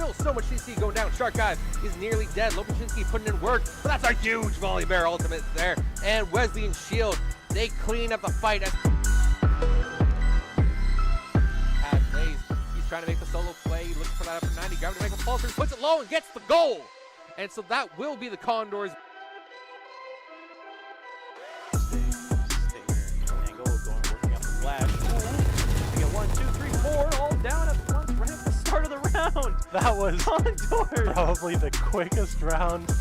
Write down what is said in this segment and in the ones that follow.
Still so much CC going down. Shark Guy is nearly dead. Lopachinski putting in work, but that's a huge volley bear ultimate there. And Wesley and Shield, they clean up the fight as Blaze. He's trying to make the solo play. He looks for that upper 90. Gravity makes a fall through, puts it low and gets the goal. And so that will be the Condors. That was Condors. probably the quickest round.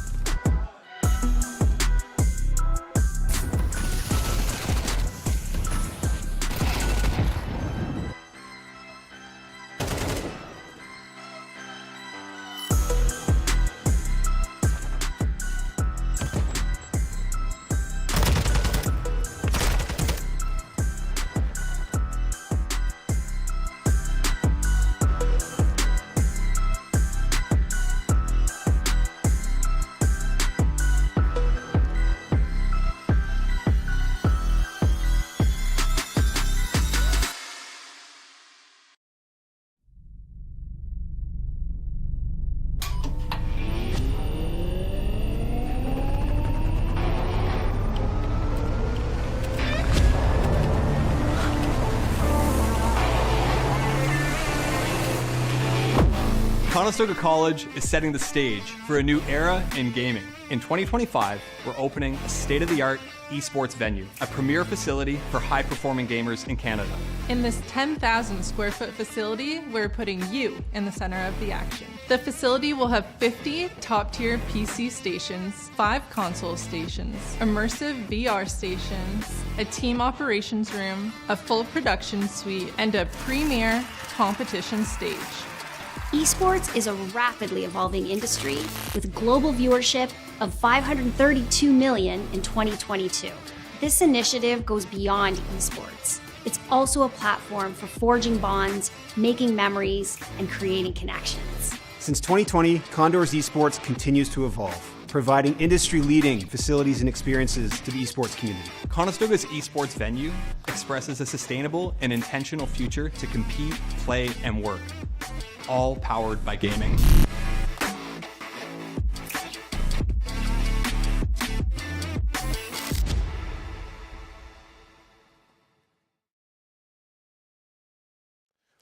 Conestoga College is setting the stage for a new era in gaming. In 2025, we're opening a state-of-the-art esports venue, a premier facility for high-performing gamers in Canada. In this 10,000 square foot facility, we're putting you in the center of the action. The facility will have 50 top-tier PC stations, 5 console stations, immersive VR stations, a team operations room, a full production suite, and a premier competition stage. Esports is a rapidly evolving industry with global viewership of 532 million in 2022. This initiative goes beyond esports. It's also a platform for forging bonds, making memories, and creating connections. Since 2020, Condors Esports continues to evolve, providing industry-leading facilities and experiences to the esports community. Conestoga's esports venue expresses a sustainable and intentional future to compete, play, and work, all powered by gaming.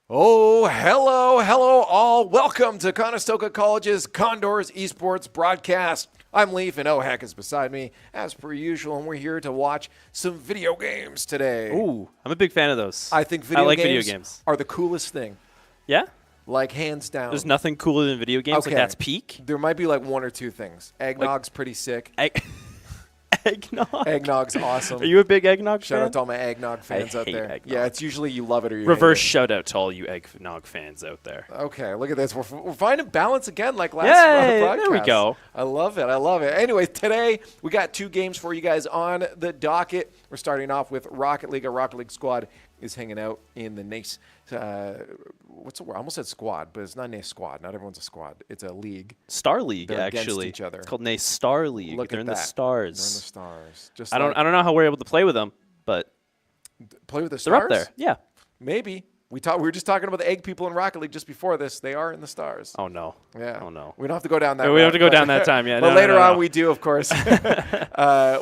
Oh, hello all. Welcome to Conestoga College's Condors Esports broadcast. I'm Leaf and Heck is beside me as per usual, and we're here to watch some video games today. Ooh, I'm a big fan of those. I think video games games are the coolest thing. Yeah? Like, hands down. There's nothing cooler than video games. Okay. Like, that's peak. There might be like one or two things. Eggnog's pretty sick. Eggnog? Eggnog's awesome. Are you a big eggnog Shout fan? out to all my eggnog fans out hate there. eggnog. Yeah, it's usually you love it or you Reverse hate shout out to all you eggnog fans out there. it. Okay, look at this. We're finding balance again like last Yay, broadcast. there we go. I love it. I love it. Anyways, today we got 2 games for you guys on the docket. We're starting off with Rocket League. Our Rocket League squad is hanging out in the NACE. What's the word? I almost said squad, but it's not NACE squad. Not everyone's a squad. It's a league. Starleague, They're against actually. each other. It's called NACE Starleague. Look They're at in that. the stars. They're in the stars. Just I don't know how we're able to play with them, but play with the they're stars. up there. Yeah. Maybe. We were just talking about the egg people in Rocket League just before this. They are in the stars. Oh no. Yeah. Oh no. We don't have to go down that. No, we don't route, have to go but- down that time. Yeah. But no, later no. on, we do, of course.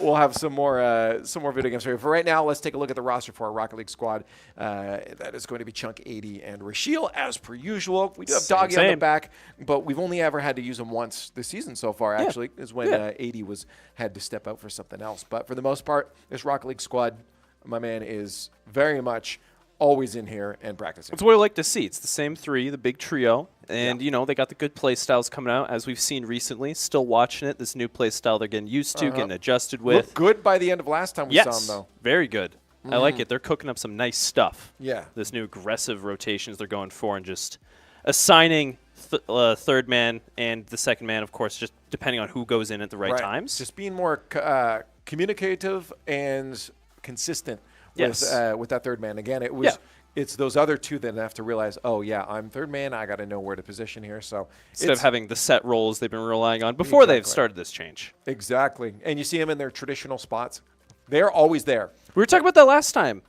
We'll have some more video games for you. For right now, let's take a look at the roster for our Rocket League squad. That is going to be Chunk 80 and Rashiel, as per usual. We do have Doggy on the back, but we've only ever had to use him once this season so far. Actually, is when 80 had to step out for something else. But for the most part, this Rocket League squad, my man is very much always in here and practicing. That's what I like to see. It's the same 3, the big trio. And, you know, they got the good play styles coming out, as we've seen recently. Still watching it. This new play style they're getting used to, getting adjusted with. Looked good by the end of last time we saw him, though. Very good. I like it. They're cooking up some nice stuff. Yeah. This new aggressive rotations they're going for and just assigning third man and the second man, of course, just depending on who goes in at the right times. Just being more communicative and consistent with that third man. Again, it was it's those other 2 that have to realize, oh, yeah, I'm third man. I got to know where to position here. So instead of having the set roles they've been relying on before they've started this change. Exactly. And you see them in their traditional spots. They're always there. We were talking about that last time,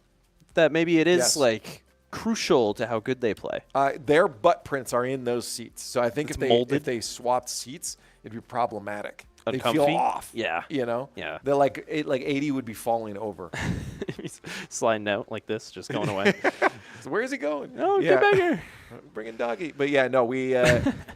that maybe it is like crucial to how good they play. Their butt prints are in those seats. So I think It's if molded. they swapped seats, it'd be problematic. They Uncomfy? feel off. Yeah. You know? Yeah. They're like 80 would be falling over. He's sliding out like this, just going away. So where is he going? Oh, get back here. Bringing doggy. But yeah, no,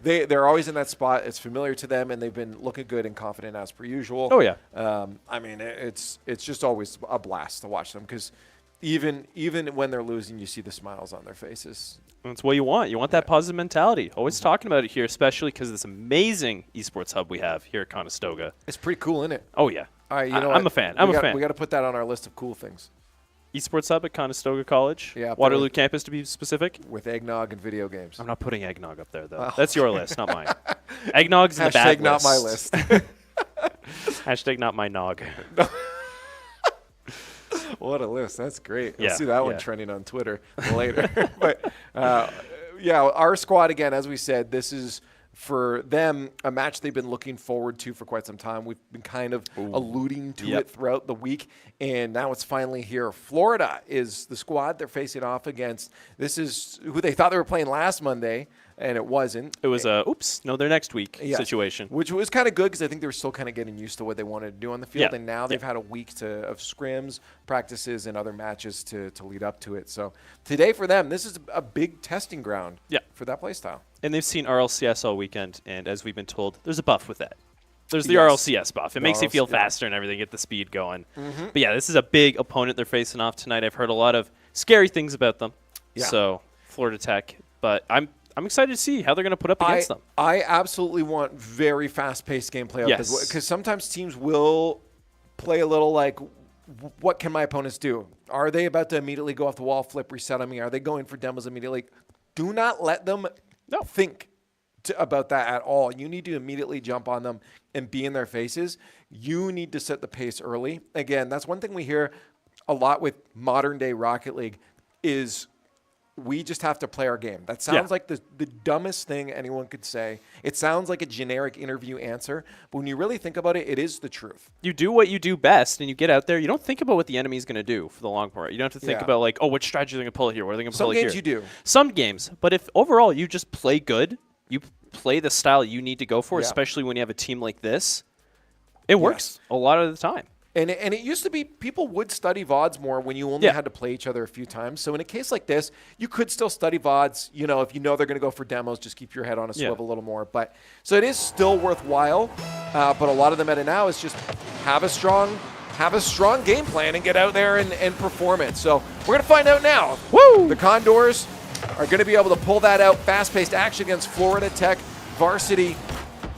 they're always in that spot. It's familiar to them, and they've been looking good and confident as per usual. Oh, yeah. I mean, it's just always a blast to watch them because even when they're losing, you see the smiles on their faces. That's what you want. You want that positive mentality. Always talking about it here, especially because of this amazing esports hub we have here at Conestoga. It's pretty cool, isn't it? Oh, yeah. All right, I'm a fan. I'm a fan. We got to put that on our list of cool things. Esports hub at Conestoga College. Yeah, Waterloo campus, to be specific. With eggnog and video games. I'm not putting eggnog up there, though. That's your list, not mine. Eggnog's in the bad Hashtag not my list. Hashtag not my nog. What a list. That's great. Yeah, Let's see that one yeah. trending on Twitter later. But, yeah, our squad, again, as we said, this is, for them, a match they've been looking forward to for quite some time. We've been kind of alluding to it throughout the week, and now it's finally here. Florida is the squad they're facing off against. This is who they thought they were playing last Monday, and it wasn't. It was a, oops, no, they're next week situation. Which was kind of good because I think they were still kind of getting used to what they wanted to do on the field, Yeah. and now they've had a week of scrims, practices, and other matches to lead up to it. So today for them, this is a big testing ground for that play style. And they've seen RLCS all weekend, and as we've been told, there's a buff with that. There's the Yes. RLCS buff. It makes you feel faster and everything, get the speed going. But yeah, this is a big opponent they're facing off tonight. I've heard a lot of scary things about them. Yeah. So Florida Tech, but I'm excited to see how they're going to put up against them. I absolutely want very fast-paced gameplay because sometimes teams will play a little like, what can my opponents do? Are they about to immediately go off the wall, flip, reset on me? Are they going for demos immediately? Do not let them think about that at all. You need to immediately jump on them and be in their faces. You need to set the pace early. Again, that's one thing we hear a lot with modern-day Rocket League is we just have to play our game. That sounds like the dumbest thing anyone could say. It sounds like a generic interview answer, but when you really think about it, it is the truth. You do what you do best, and you get out there. You don't think about what the enemy's going to do for the long part. You don't have to think about, like, oh, which strategy are they going to pull here? What are they going to pull here? Some games you do. Some games. But if overall you just play good, you play the style you need to go for, especially when you have a team like this, it works a lot of the time. And it used to be people would study VODs more when you only had to play each other a few times. So in a case like this, you could still study VODs. You know, if you know they're going to go for demos, just keep your head on a swivel a little more. But so it is still worthwhile. But a lot of the meta now is just have a strong game plan and get out there and perform it. So we're going to find out now. Woo! The Condors are going to be able to pull that out. Fast-paced action against Florida Tech Varsity.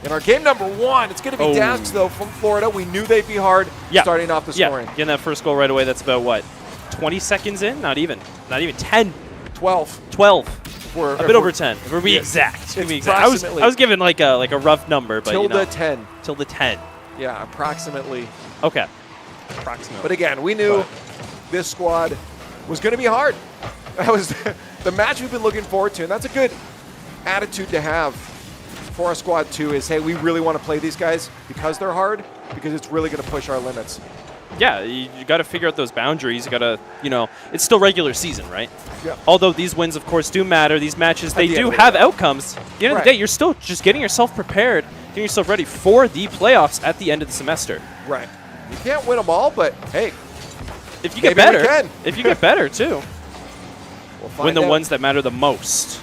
In our game number 1, it's going to be Dasks, though, from Florida. We knew they'd be hard starting off the scoring. Getting that first goal right away, that's about, what, 20 seconds in? Not even 10. 12. 12. A bit over 10. If we're being exact. To be exact. I was given like a rough number, but Tilde 10. Tilde 10. Yeah, approximately. Okay. Approximately. But again, we knew this squad was going to be hard. That was the match we've been looking forward to, and that's a good attitude to have for our squad too, is, hey, we really want to play these guys because they're hard, because it's really going to push our limits. Yeah, you got to figure out those boundaries. You got to, it's still regular season, right? Yeah. Although these wins, of course, do matter. These matches, they do have outcomes. At the end of the day, you're still just getting yourself prepared, getting yourself ready for the playoffs at the end of the semester. Right. You can't win them all, but hey, if you get better, if you get better too, win the ones that matter the most.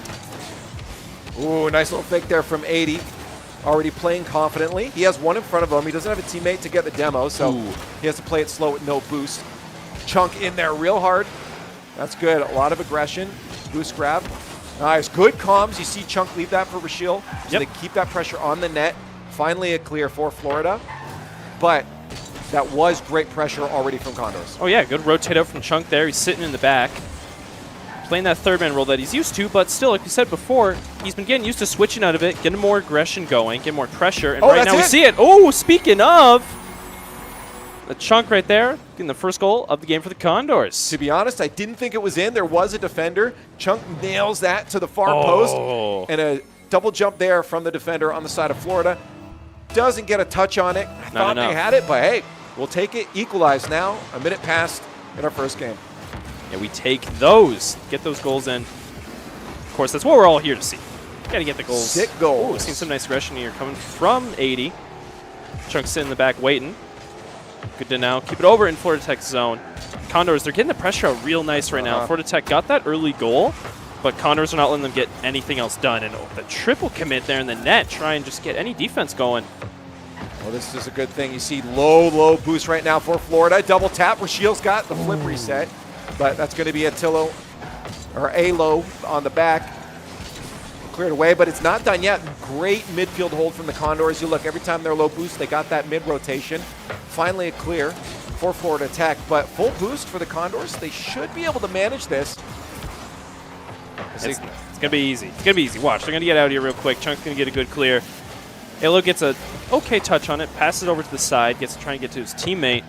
Ooh, nice little fake there from 80. Already playing confidently. He has one in front of him. He doesn't have a teammate to get the demo, so he has to play it slow with no boost. Chunk in there real hard. That's good. A lot of aggression. Boost grab. Nice. Good comms. You see Chunk leave that for Rashiel. So they keep that pressure on the net. Finally a clear for Florida. But that was great pressure already from Condors. Oh, yeah. Good rotate out from Chunk there. He's sitting in the back. Playing that third man role that he's used to, but still, like we said before, he's been getting used to switching out of it, getting more aggression going, getting more pressure, and right now we see it. Oh, speaking of, the Chunk right there, getting the first goal of the game for the Condors. To be honest, I didn't think it was in. There was a defender. Chunk nails that to the far post, and a double jump there from the defender on the side of Florida. Doesn't get a touch on it. I thought they had it, but hey, we'll take it. Equalized now, a minute past in our first game. Yeah, we take those. Get those goals in. Of course, that's what we're all here to see. Got to get the goals. Sick goals. Ooh, seen some nice aggression here coming from 80. Chunk's in the back waiting. Good to now keep it over in Florida Tech's zone. Condors, they're getting the pressure out real nice right now. Florida Tech got that early goal, but Condors are not letting them get anything else done. And the triple commit there in the net, try and just get any defense going. Well, this is a good thing. You see low boost right now for Florida. Double tap. Rashiel's got the flip reset, but that's going to be Atillo or Alo on the back. Cleared away, but it's not done yet. Great midfield hold from the Condors. You look, every time they're low boost, they got that mid rotation. Finally a clear for Florida Tech, but full boost for the Condors. They should be able to manage this. It's going to be easy. It's going to be easy. Watch, they're going to get out here real quick. Chunk's going to get a good clear. Alo gets a okay touch on it, passes it over to the side, gets to try and get to his teammate.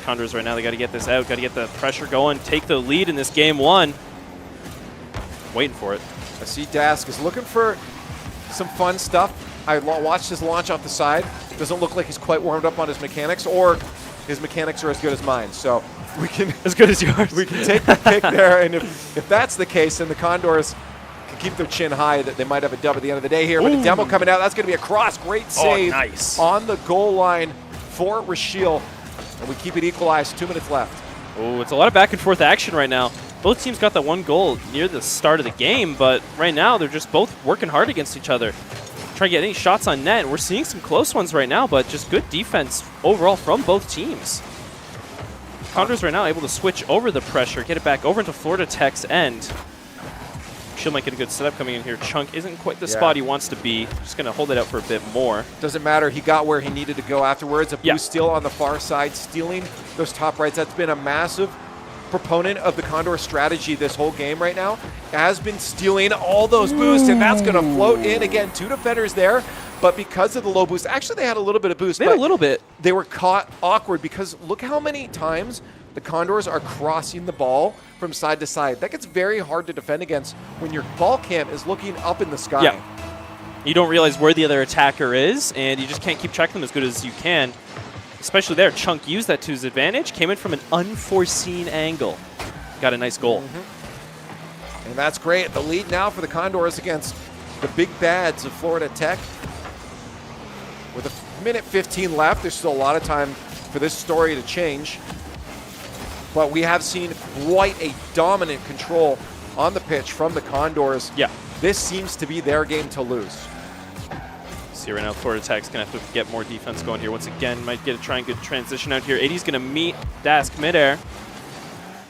Condors right now, they got to get this out, got to get the pressure going, take the lead in this game one. Waiting for it. I see Dask is looking for some fun stuff. I watched his launch off the side. Doesn't look like he's quite warmed up on his mechanics, or his mechanics are as good as mine. So we can as good as yours. We can take the pick there, and if that's the case, then the Condors can keep their chin high. That they might have a dub at the end of the day here. But a demo coming out. That's going to be a cross. Great save nice. On the goal line for Rashiel, and we keep it equalized. 2 minutes left. Oh, it's a lot of back and forth action right now. Both teams got that one goal near the start of the game, but right now they're just both working hard against each other. Trying to get any shots on net. We're seeing some close ones right now, but just good defense overall from both teams. Condors right now able to switch over the pressure, get it back over into Florida Tech's end. She'll might get a good setup coming in here. Chunk isn't quite the spot he wants to be. Just going to hold it out for a bit more. Doesn't matter. He got where he needed to go afterwards. A boost steal on the far side, stealing those top rights. That's been a massive proponent of the Condor strategy this whole game right now. Has been stealing all those boosts, and that's going to float in. Again, 2 defenders there, but because of the low boost, actually they had a little bit of boost. They had a little bit. They were caught awkward because look how many times the Condors are crossing the ball from side to side. That gets very hard to defend against when your ball cam is looking up in the sky. Yeah. You don't realize where the other attacker is, and you just can't keep track of them as good as you can. Especially there, Chunk used that to his advantage, came in from an unforeseen angle. Got a nice goal. And that's great. The lead now for the Condors against the big bads of Florida Tech. With a minute 15 left, there's still a lot of time for this story to change. But we have seen quite a dominant control on the pitch from the Condors. Yeah. This seems to be their game to lose. See right now, Florida Tech's going to have to get more defense going here. Once again, might get a try and good transition out here. 80's going to meet Dask midair.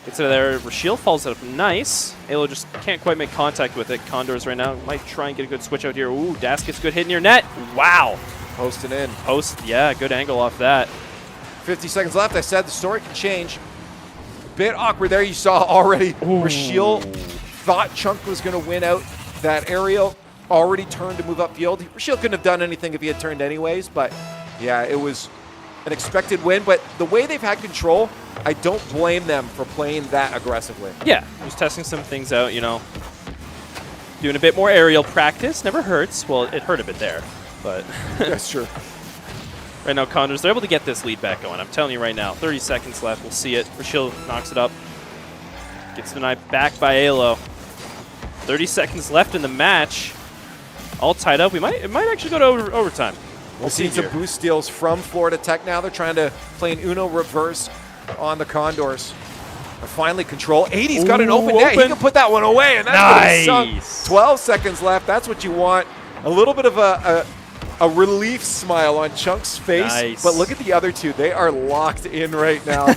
Gets it there. Rashiel falls up nice. Alo just can't quite make contact with it. Condors right now might try and get a good switch out here. Ooh, Dask gets a good hit near net. Wow. Posting in. Post, yeah, good angle off that. 50 seconds left. I said the story can change. Bit awkward there. You saw already. Rashiel thought Chunk was going to win out that aerial. Already turned to move upfield. Rashiel couldn't have done anything if he had turned anyways, but yeah, it was an expected win. But the way they've had control, I don't blame them for playing that aggressively. Yeah, just testing some things out, you know. Doing a bit more aerial practice. Never hurts. Well, it hurt a bit there, but That's true. Right now, Condors, they're able to get this lead back going. I'm telling you right now, 30 seconds left. We'll see it. Rashiel knocks it up. Gets denied back by Alo. 30 seconds left in the match. All tied up. It might actually go to overtime. We'll see some boost steals from Florida Tech now. They're trying to play an Uno reverse on the Condors. But finally control. 80's got an open net. He can put that one away, and that's nice. 12 seconds left. That's what you want. A little bit of a relief smile on Chunk's face. Nice. But look at the other two. They are locked in right now.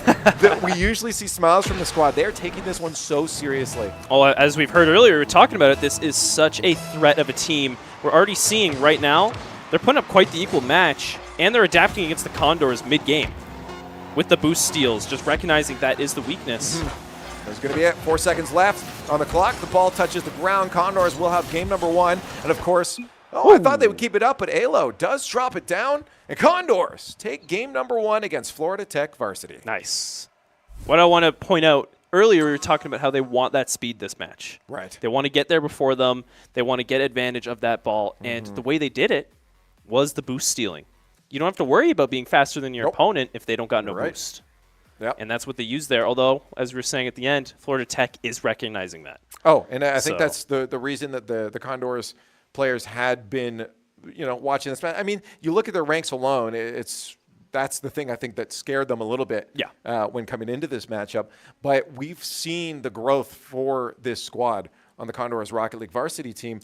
We usually see smiles from the squad. They are taking this one so seriously. Well, as we've heard earlier, we were talking about it. This is such a threat of a team. We're already seeing right now, they're putting up quite the equal match, and they're adapting against the Condors mid-game with the boost steals, just recognizing that is the weakness. That's going to be it. 4 seconds left on the clock. The ball touches the ground. Condors will have game number 1. And, of course, I thought they would keep it up, but Alo does drop it down. And Condors take game number 1 against Florida Tech Varsity. Nice. What I want to point out, earlier we were talking about how they want that speed this match. Right. They want to get there before them. They want to get advantage of that ball. And the way they did it was the boost stealing. You don't have to worry about being faster than your opponent if they don't got no boost. Yep. And that's what they use there. Although, as we were saying at the end, Florida Tech is recognizing that. Oh, and I think that's the reason that the Condors players had been, watching this match. I mean, you look at their ranks alone, that's the thing I think that scared them a little bit when coming into this matchup. But we've seen the growth for this squad on the Condors Rocket League varsity team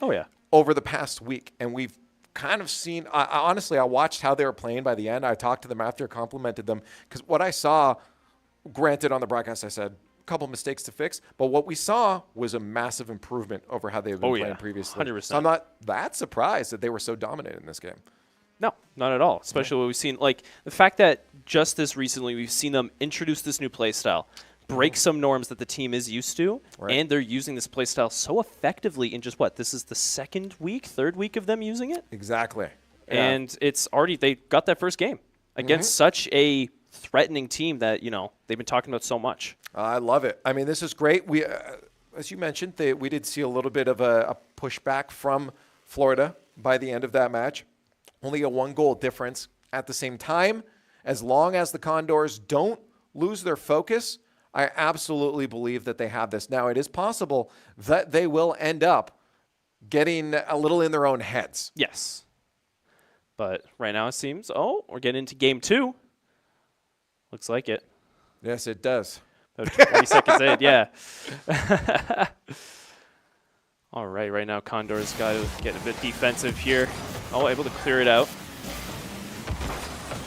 over the past week. And we've kind of seen, honestly, I watched how they were playing by the end. I talked to them after, complimented them. Because what I saw, granted on the broadcast, I said, a couple mistakes to fix. But what we saw was a massive improvement over how they've been playing previously. 100%. So I'm not that surprised that they were so dominant in this game. No, not at all. Especially what we've seen, like the fact that just this recently we've seen them introduce this new play style, break some norms that the team is used to, and they're using this play style so effectively in just this is the third week of them using it? Exactly. And it's already, they got that first game against such a threatening team that, they've been talking about so much. I love it. I mean, this is great. We, as you mentioned, we did see a little bit of a pushback from Florida by the end of that match. Only a 1-goal difference. At the same time, as long as the Condors don't lose their focus, I absolutely believe that they have this. Now, it is possible that they will end up getting a little in their own heads. Yes. But right now it seems, we're getting into game 2. Looks like it. Yes, it does. About 20 seconds in, yeah. All right now Condors got to get a bit defensive here. Able to clear it out.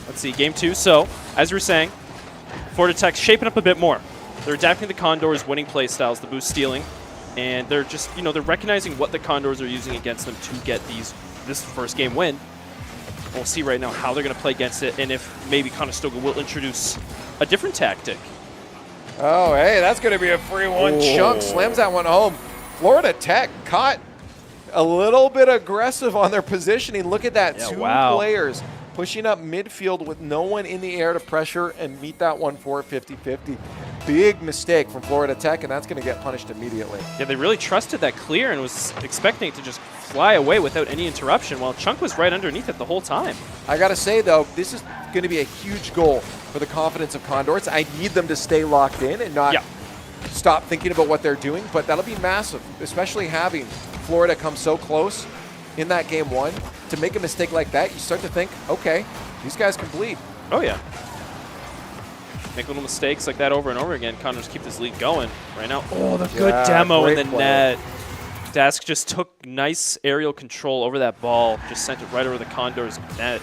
Let's see, game 2. So, as we were saying, Florida Tech's shaping up a bit more. They're adapting the Condors' winning play styles, the boost stealing, and they're just, they're recognizing what the Condors are using against them to get this first game win. We'll see right now how they're going to play against it, and if maybe Conestoga will introduce a different tactic. Oh, hey, that's going to be a free one. Chunk slams that one home. Florida Tech caught a little bit aggressive on their positioning. Look at that, two players pushing up midfield with no one in the air to pressure and meet that one for 50-50. Big mistake from Florida Tech, and that's going to get punished immediately. Yeah, they really trusted that clear and was expecting it to just fly away without any interruption, while Chunk was right underneath it the whole time. I got to say, though, this is going to be a huge goal for the confidence of Condors. I need them to stay locked in and not stop thinking about what they're doing, but that'll be massive, especially having Florida come so close in that game 1. To make a mistake like that, you start to think, okay, these guys can bleed. Oh, yeah. Make little mistakes like that over and over again. Condors keep this lead going right now. Oh, the good demo in the net. Dask just took nice aerial control over that ball, just sent it right over the Condors net.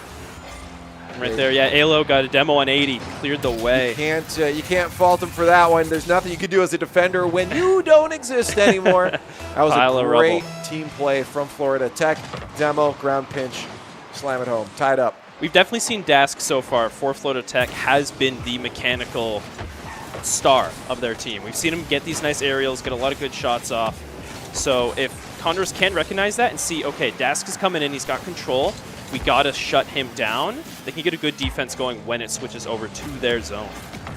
Right there, Alo got a demo on 80, cleared the way. You can't fault him for that one. There's nothing you can do as a defender when you don't exist anymore. That was a great team play from Florida Tech. Demo, ground pinch, slam it home, tied up. We've definitely seen Dask so far for Florida Tech has been the mechanical star of their team. We've seen him get these nice aerials, get a lot of good shots off. So if Condors can recognize that and see, okay, Dask is coming in, he's got control, we got to shut him down, they can get a good defense going when it switches over to their zone.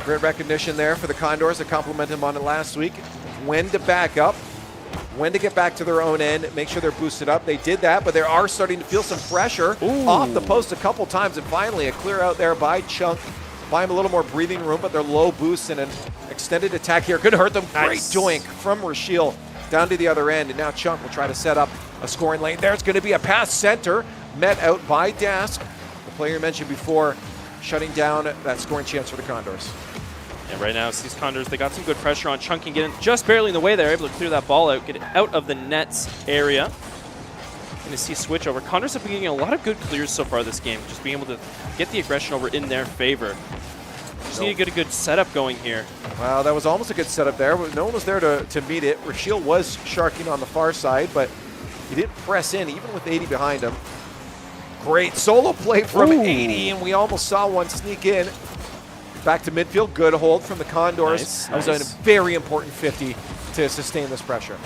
Great recognition there for the Condors. I complimented them on it last week. When to back up, when to get back to their own end, make sure they're boosted up. They did that, but they are starting to feel some pressure off the post a couple times, and finally a clear out there by Chunk. Buy him a little more breathing room, but they're low boosts and an extended attack here could hurt them. Great doink from Rashiel down to the other end, and now Chunk will try to set up a scoring lane. There's going to be a pass center, met out by Dask, the player you mentioned before, shutting down that scoring chance for the Condors. And right now, these Condors, they got some good pressure on Chunk and get in just barely in the way. They're able to clear that ball out, get it out of the nets area. Going to see a switch over. Condors have been getting a lot of good clears so far this game, just being able to get the aggression over in their favor. Just need to get a good setup going here. Wow, that was almost a good setup there. No one was there to meet it. Rashiel was sharking on the far side, but he didn't press in, even with 80 behind him. Great solo play from 80, and we almost saw one sneak in. Back to midfield, good hold from the Condors. That was a very important 50 to sustain this pressure.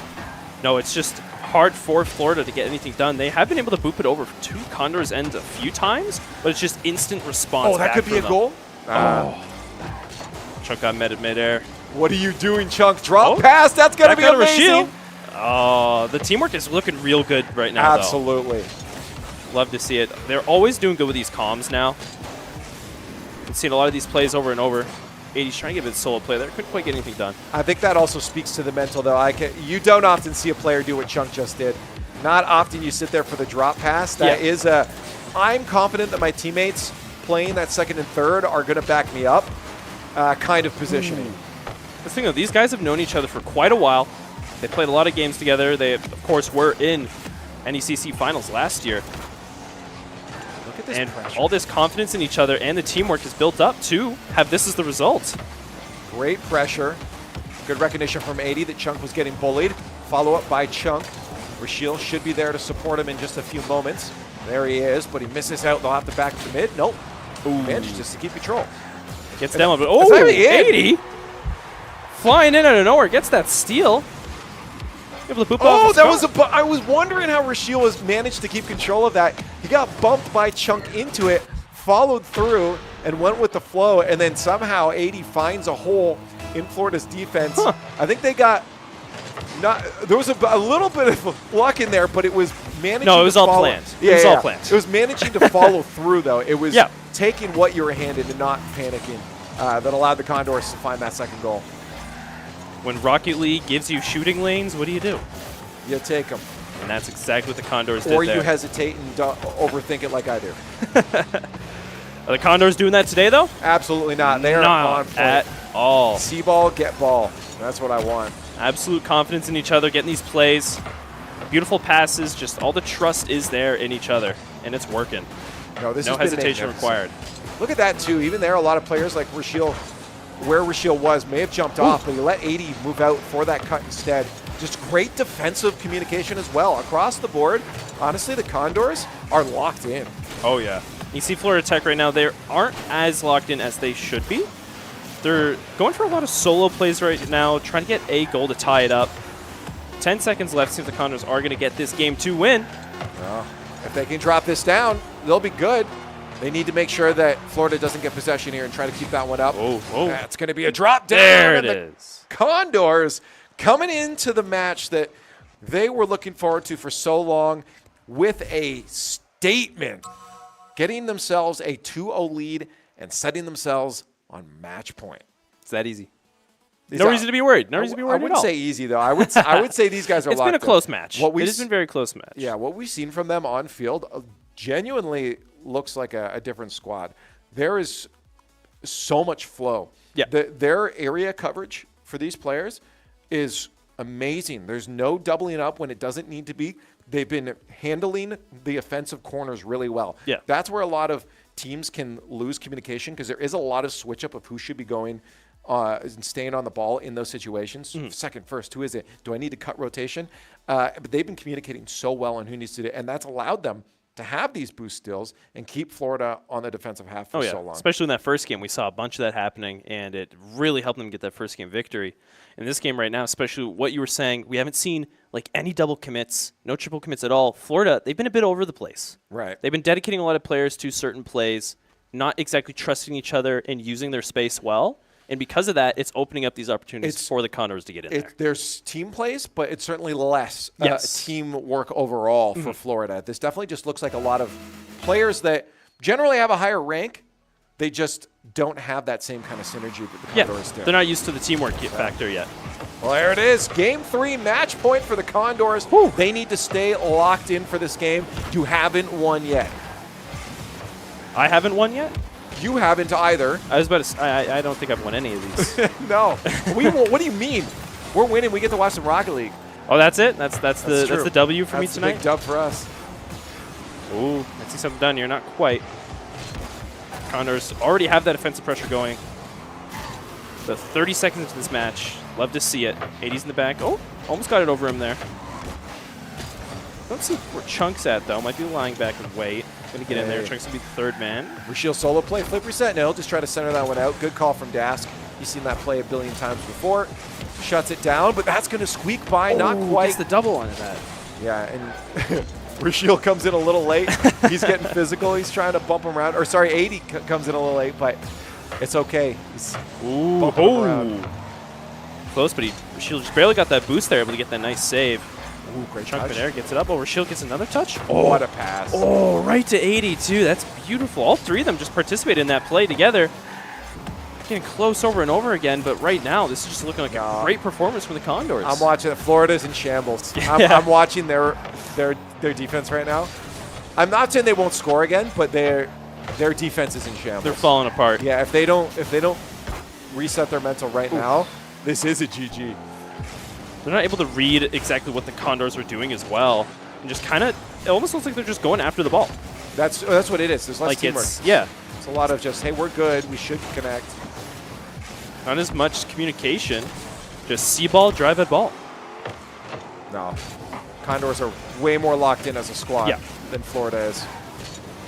No, it's just hard for Florida to get anything done. They have been able to boop it over to Condors' ends a few times, but it's just instant response. Oh, that could be a goal? Chunk got met at midair. What are you doing, Chunk? Drop pass, that's going to be amazing. Oh, the teamwork is looking real good right now, Absolutely. Love to see it. They're always doing good with these comms now. I've seen a lot of these plays over and over. 80's trying to give it a solo play there. Couldn't quite get anything done. I think that also speaks to the mental, though. You don't often see a player do what Chunk just did. Not often you sit there for the drop pass. That is a. I'm confident that my teammates playing that second and third are going to back me up kind of positioning. The thing, though, these guys have known each other for quite a while. They played a lot of games together. They, of course, were in NECC finals last year. Look at this And pressure. all this confidence in each other and the teamwork is built up to have this as the result. Great pressure. Good recognition from 80 that Chunk was getting bullied. Follow up by Chunk. Rashiel should be there to support him in just a few moments. There he is, but he misses out. They'll have to back to the mid. Nope. Manages just to keep control. Gets down a little bit. Oh, 80! Flying in out of nowhere. Gets that steal. Able to boop off that was I was wondering how Rashiel was managed to keep control of that. He got bumped by Chunk into it, followed through, and went with the flow, and then somehow 80 finds a hole in Florida's defense. I think they got there was a little bit of luck in there, but it was managing. No, it was to all follow. planned. Yeah, it was all planned. It was managing to follow through, though. It was taking what you were handed and not panicking that allowed the Condors to find that second goal. When Rocket League gives you shooting lanes, what do? You take them. And that's exactly what the Condors did Or there. you hesitate and overthink it like I do. Are the Condors doing that today, though? Absolutely not. They are on point. At all. See ball, get ball. That's what I want. Absolute confidence in each other, getting these plays. Beautiful passes, just all the trust is there in each other, and it's working. No, this no has been hesitation required. Look at that, too. Even there, a lot of players like Rashiel, where Rashiel was, may have jumped off, but he let 80 move out for that cut instead. Just great defensive communication as well. Across the board, honestly, the Condors are locked in. Oh, yeah. You see Florida Tech right now, they aren't as locked in as they should be. They're going for a lot of solo plays right now, trying to get a goal to tie it up. 10 seconds left. Seems the Condors are going to get this game to win. Well, if they can drop this down, they'll be good. They need to make sure that Florida doesn't get possession here and try to keep that one up. That's going to be a drop down. There it is. Condors coming into the match that they were looking forward to for so long with a statement, getting themselves a 2-0 lead and setting themselves on match point. It's that easy. No reason to be worried. No reason to be worried I wouldn't at all. say easy, though. I would say these guys are It's been a close match. It has been a very close match. Yeah, what we've seen from them on field genuinely looks like a different squad. There is so much flow. Yeah. Their area coverage for these players is amazing. There's no doubling up when it doesn't need to be. They've been handling the offensive corners really well. Yeah. That's where a lot of teams can lose communication because there is a lot of switch up of who should be going and staying on the ball in those situations. Second, first, who is it? Do I need to cut rotation? But they've been communicating so well on who needs to do it, and that's allowed them to have these boost steals and keep Florida on the defensive half for so long. Especially in that first game, we saw a bunch of that happening, and it really helped them get that first game victory. In this game right now, especially what you were saying, we haven't seen like any double commits, no triple commits at all. Florida, they've been a bit over the place. Right. They've been dedicating a lot of players to certain plays, not exactly trusting each other and using their space well. And because of that, it's opening up these opportunities for the Condors to get in there. There's team plays, but it's certainly less Yes. teamwork overall for Florida. This definitely just looks like a lot of players that generally have a higher rank. They just don't have that same kind of synergy that the Condors do. They're not used to the teamwork factor yet. Well, there it is. Game 3, match point for the Condors. They need to stay locked in for this game. You haven't won yet. I haven't won yet? You haven't either. I was about to say, I don't think I've won any of these. No. What do you mean? We're winning. We get to watch some Rocket League. Oh, that's it? That's the W for me That's tonight? the big dub for us. Ooh, I see something done here. Not quite. Condors already have that offensive pressure going. The 30 seconds into this match. Love to see it. 80's in the back. Oh, almost got it over him there. Don't see where Chunk's at, though. Might be lying back and wait. Going to get in there. Chunk's going to be the third man. Rashiel solo play. Flip reset. No, just try to center that one out. Good call from Dask. He's seen that play a billion times before. Shuts it down, but that's going to squeak by. Not quite. Gets the double on that. Yeah, and Rashiel comes in a little late. He's getting physical. He's trying to bump him around. Or sorry, 80 comes in a little late, but it's okay. He's bumping him around. Close, but Rashiel just barely got that boost there, able to get that nice save. Ooh, great Chunk touch. in there, gets it up. Oh, Rashiel gets another touch. Oh, what a pass. Oh, right to 80, too. That's beautiful. All three of them just participated in that play together. getting close over and over again, but right now, this is just looking like a great performance from the Condors. I'm watching it. Florida's in shambles. Yeah. I'm watching their defense right now. I'm not saying they won't score again, but their defense is in shambles. They're falling apart. Yeah, if they don't reset their mental right now, this is a GG. They're not able to read exactly what the Condors are doing as well, and just kind of, it almost looks like they're just going after the ball. That's what it is. There's less teamwork. It's a lot of just, hey, we're good. We should connect. Not as much communication. Just see ball, drive at ball. No. Condors are way more locked in as a squad than Florida is.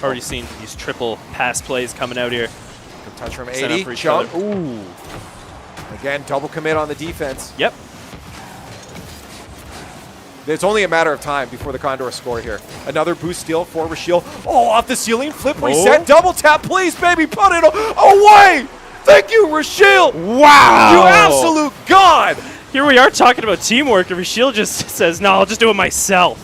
Already seen these triple pass plays coming out here. Good touch from Set up 80. for each Chunk. other. Ooh. Again, double commit on the defense. Yep. It's only a matter of time before the Condors score here. Another boost steal for Rashiel. Oh, off the ceiling. Flip reset. Double tap, please, baby. Put it away. Thank you, Rashiel. Wow. You absolute god. Here we are talking about teamwork, and Rashiel just says, no, I'll just do it myself.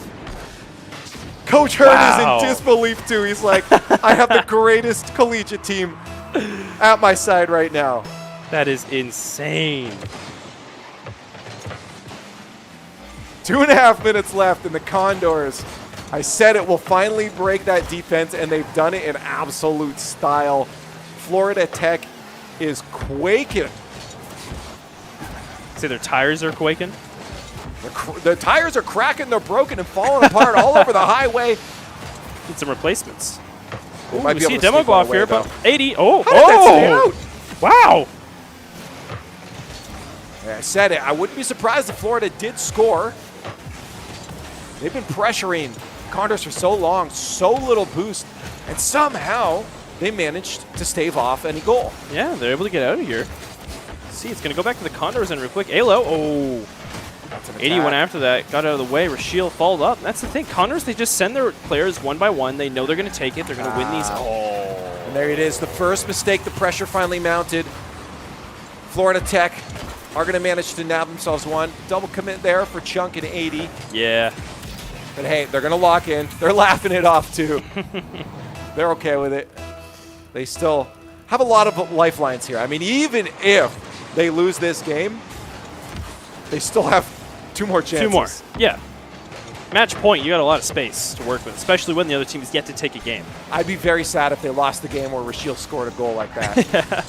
Coach Hurd is in disbelief, too. He's like, I have the greatest collegiate team at my side right now. That is insane. 2.5 minutes left, and the Condors, I said it will finally break that defense, and they've done it in absolute style. Florida Tech is quaking. Say their tires are quaking? The tires are cracking, they're broken and falling apart all over the highway. Need some replacements. Ooh, might we be see a able to demo sneak go one off away, here, though. but 80. Oh, How did that stay out? Wow. Yeah, I said it. I wouldn't be surprised if Florida did score. They've been pressuring Condors for so long, so little boost, and somehow they managed to stave off any goal. Yeah, they're able to get out of here. See, it's going to go back to the Condors and real quick. Alo, oh. 80 went after that, got out of the way. Rashiel followed up. That's the thing. Condors, they just send their players one by one. They know they're going to take it. They're going to win these. Oh. And there it is, the first mistake. The pressure finally mounted. Florida Tech are going to manage to nab themselves one. Double commit there for Chunk and 80. Yeah. But hey, they're going to lock in. They're laughing it off too. They're okay with it. They still have a lot of lifelines here. I mean, even if they lose this game, they still have 2 more chances. 2 more. Yeah. Match point, you got a lot of space to work with, especially when the other team is yet to take a game. I'd be very sad if they lost the game where Rashiel scored a goal like that. Yeah.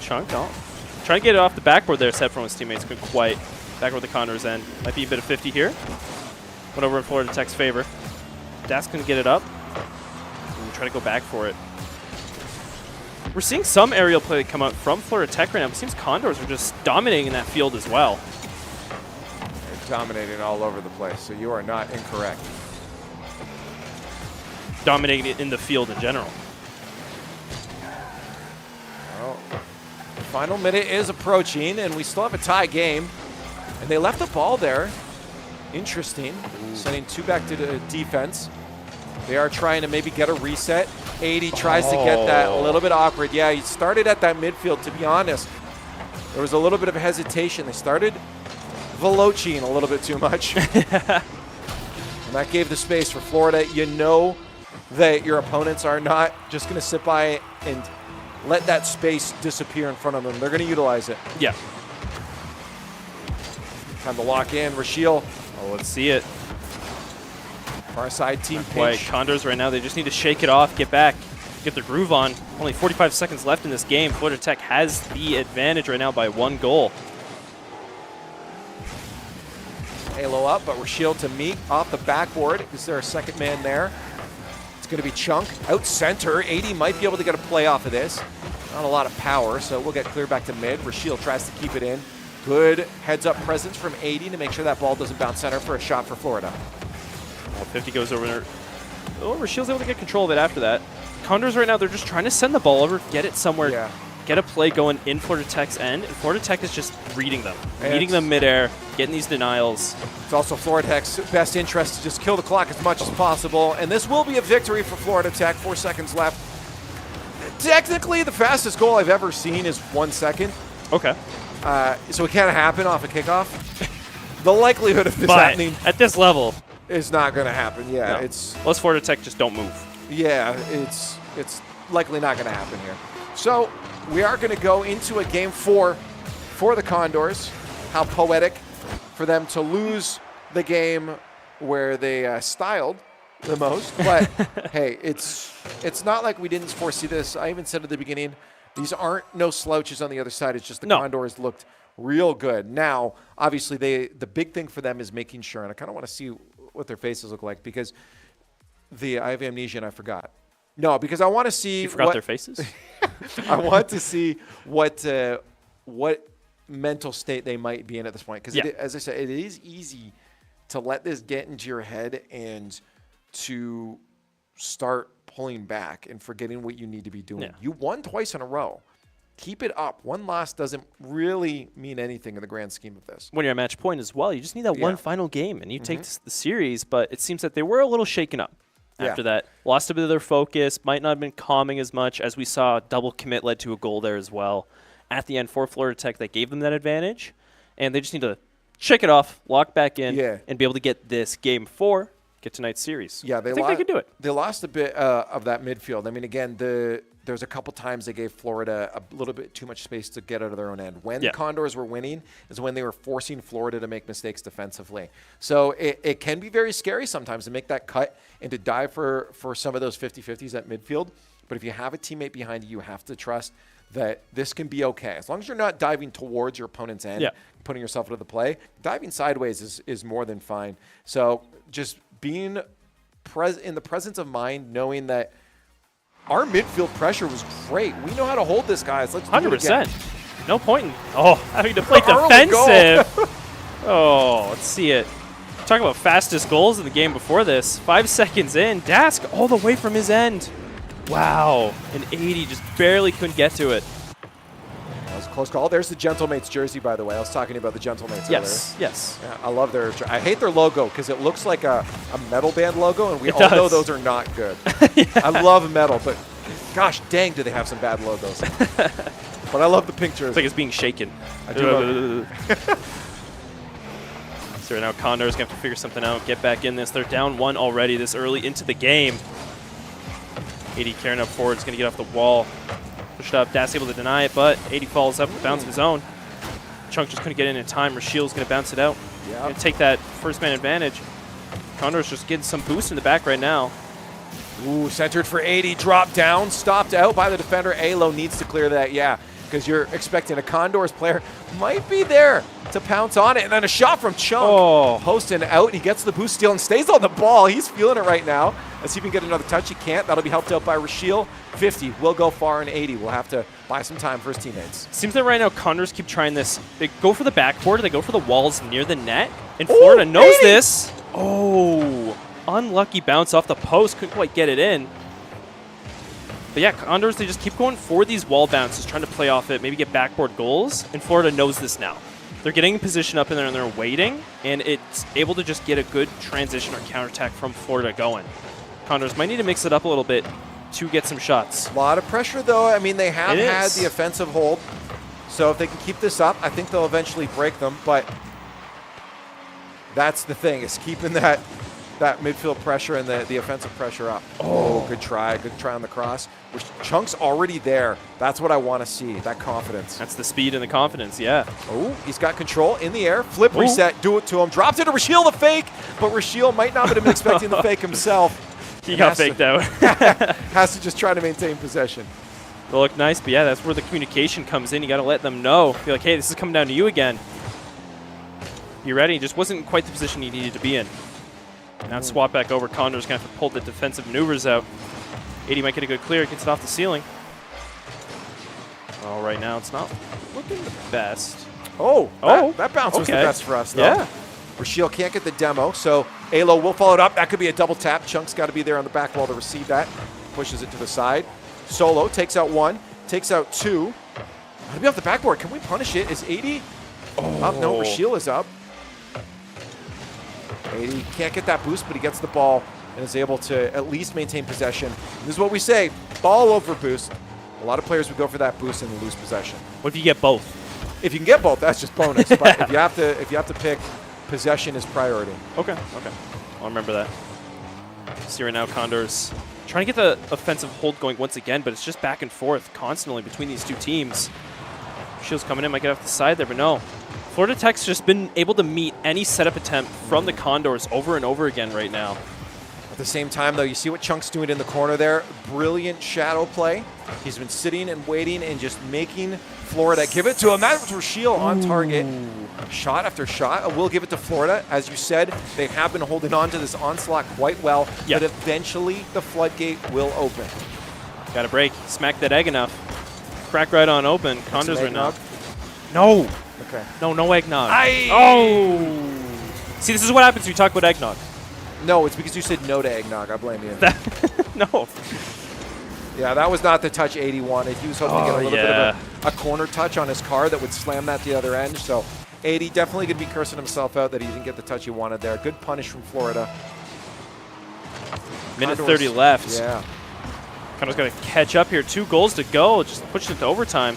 Chunk, trying to get it off the backboard there, set from his teammates. Couldn't quite. Back where the Condors end. Might be a bit of 50 here. Went over in Florida Tech's favor. Dask can get it up. Ooh, try to go back for it. We're seeing some aerial play come out from Florida Tech right now, but it seems Condors are just dominating in that field as well. They're dominating all over the place, so you are not incorrect. Dominating in the field in general. Well, the final minute is approaching, and we still have a tie game. And they left the ball there. Interesting. Sending 2 back to the defense. They are trying to maybe get a reset. 80 tries to get that a little bit awkward. Yeah, he started at that midfield, to be honest. There was a little bit of hesitation. They started veloching a little bit too much. And that gave the space for Florida. You know that your opponents are not just going to sit by and let that space disappear in front of them. They're going to utilize it. Yeah. Time to lock in. Rashiel. Oh, let's see it. Far side team Quite. pinch. Condors right now, they just need to shake it off, get back, get their groove on. Only 45 seconds left in this game. Florida Tech has the advantage right now by 1 goal. Halo up, but Rashiel to meet off the backboard. Is there a second man there? It's going to be Chunk out center. 80 might be able to get a play off of this. Not a lot of power, so we'll get clear back to mid. Rashiel tries to keep it in. Good heads-up presence from 80 to make sure that ball doesn't bounce center for a shot for Florida. Well, 50 goes over there. Oh, Rashiel's able to get control of it after that. Condors right now, they're just trying to send the ball over, get it somewhere, get a play going in Florida Tech's end, and Florida Tech is just reading them. Meeting them midair, getting these denials. It's also Florida Tech's best interest to just kill the clock as much as possible, and this will be a victory for Florida Tech. 4 seconds left. Technically, the fastest goal I've ever seen is 1 second. Okay. So it can't happen off a kickoff. The likelihood of this happening at this level is not going to happen. Yeah, no. it's unless Florida Tech just don't move. Yeah, it's likely not going to happen here. So we are going to go into a game 4 for the Condors. How poetic for them to lose the game where they styled the most. But hey, it's not like we didn't foresee this. I even said at the beginning, these aren't no slouches on the other side. It's just the Condors looked real good. Now, obviously, the big thing for them is making sure, and I kind of want to see what their faces look like because I have amnesia and I forgot. No, because I want to see. You forgot their faces? I want to see what mental state they might be in at this point. Because, as I said, it is easy to let this get into your head and to start pulling back and forgetting what you need to be doing. Yeah. You won twice in a row. Keep it up. One loss doesn't really mean anything in the grand scheme of this. When you're at match point as well, you just need that one final game, and you take the series. But it seems that they were a little shaken up after that. Lost a bit of their focus, might not have been calming as much as we saw. Double commit led to a goal there as well. At the end for Florida Tech, that gave them that advantage, and they just need to shake it off, lock back in, and be able to get this game 4, get tonight's series. Yeah, I think they could do it. They lost a bit of that midfield. I mean, again, there's a couple times they gave Florida a little bit too much space to get out of their own end. When the Condors were winning is when they were forcing Florida to make mistakes defensively. So it can be very scary sometimes to make that cut and to dive for some of those 50-50s at midfield. But if you have a teammate behind you, you have to trust that this can be okay. As long as you're not diving towards your opponent's end, putting yourself into the play, diving sideways is more than fine. So just being in the presence of mind, knowing that our midfield pressure was great. We know how to hold this, guys. Let's do 100%. It again. No point in having to play defensive. Let's see it. Talk about fastest goals in the game before this. 5 seconds in, Dask all the way from his end. Wow, an 80 just barely couldn't get to it. That was a close call. There's the Gentlemates jersey, by the way. I was talking about the Gentlemates earlier. Yes. Yeah, I love their. I hate their logo because it looks like a metal band logo, and we all know those are not good. I love metal, but gosh dang, do they have some bad logos. But I love the pink jersey. It's like it's being shaken. I do love it. So right now Condors going to have to figure something out, get back in this. They're down 1 already this early into the game. 80 carrying up forward is going to get off the wall. Pushed up, Das able to deny it, but 80 falls up, bounce of his own. Chunk just couldn't get in time. Rashiel's going to bounce it out. Going to take that first man advantage. Condors just getting some boost in the back right now. Ooh, centered for 80, dropped down, stopped out by the defender. Alo needs to clear that, because you're expecting a Condors player might be there to pounce on it. And then a shot from Chunk. Posting out. He gets the boost steal and stays on the ball. He's feeling it right now. Let's see if he can get another touch. He can't. That'll be helped out by Rashiel. 50 will go far, and 80 will have to buy some time for his teammates. Seems that right now Condors keep trying this. They go for the backboard. They go for the walls near the net. And Florida knows this. Unlucky bounce off the post. Couldn't quite get it in. But yeah, Condors, they just keep going for these wall bounces, trying to play off it, maybe get backboard goals, and Florida knows this now. They're getting in position up in there, and they're waiting, and it's able to just get a good transition or counterattack from Florida going. Condors might need to mix it up a little bit to get some shots. A lot of pressure, though. I mean, they have had the offensive hold, so if they can keep this up, I think they'll eventually break them, but that's the thing, is keeping that midfield pressure and the offensive pressure up. Good try on the cross. Chunk's already there. That's what I want to see, that confidence. That's the speed and the confidence, yeah. He's got control in the air. Flip, reset, do it to him. Drops it to Rashiel, the fake, but Rashiel might not have been expecting the fake himself. He got faked out. Has to just try to maintain possession. They'll look nice, but yeah, that's where the communication comes in. You got to let them know. Be like, hey, this is coming down to you again. You ready? Just wasn't quite the position he needed to be in. Now swap back over. Condors going to have to pull the defensive maneuvers out. 80 might get a good clear. Gets it off the ceiling. Right now it's not looking the best. That bounce was the best for us, though. Yeah. Rashiel can't get the demo, so Alo will follow it up. That could be a double tap. Chunk's got to be there on the back wall to receive that. Pushes it to the side. Solo takes out 1, takes out 2. Gotta be off the backboard. Can we punish it? Is 80 up? No, Rashiel is up. 80 can't get that boost, but he gets the ball and is able to at least maintain possession. And this is what we say, ball over boost. A lot of players would go for that boost and lose possession. What if you get both? If you can get both, that's just bonus. But if you have to pick, possession is priority. Okay. I'll remember that. See right now, Condors Trying to get the offensive hold going once again, but it's just back and forth constantly between these two teams. Shield's coming in, might get off the side there, but no. Florida Tech's just been able to meet any setup attempt from the Condors over and over again right now. At the same time, though, you see what Chunk's doing in the corner there. Brilliant shadow play. He's been sitting and waiting and just making Florida give it to him. That's Rashiel on target. Shot after shot. I will give it to Florida. As you said, they have been holding on to this onslaught quite well, but eventually the floodgate will open. Got a break. Smack that egg enough. Crack right on open. Condors right now. No. Okay. No eggnog. Oh! See, this is what happens when you talk about eggnog. No, it's because you said no to eggnog. I blame you. No. Yeah, that was not the touch 80 wanted. He was hoping to get a little bit of a corner touch on his car that would slam that the other end. So 80 definitely going to be cursing himself out that he didn't get the touch he wanted there. Good punish from Florida. Minute 30 left. Yeah. Condors got to catch up here. 2 goals to go. Just pushed it to overtime.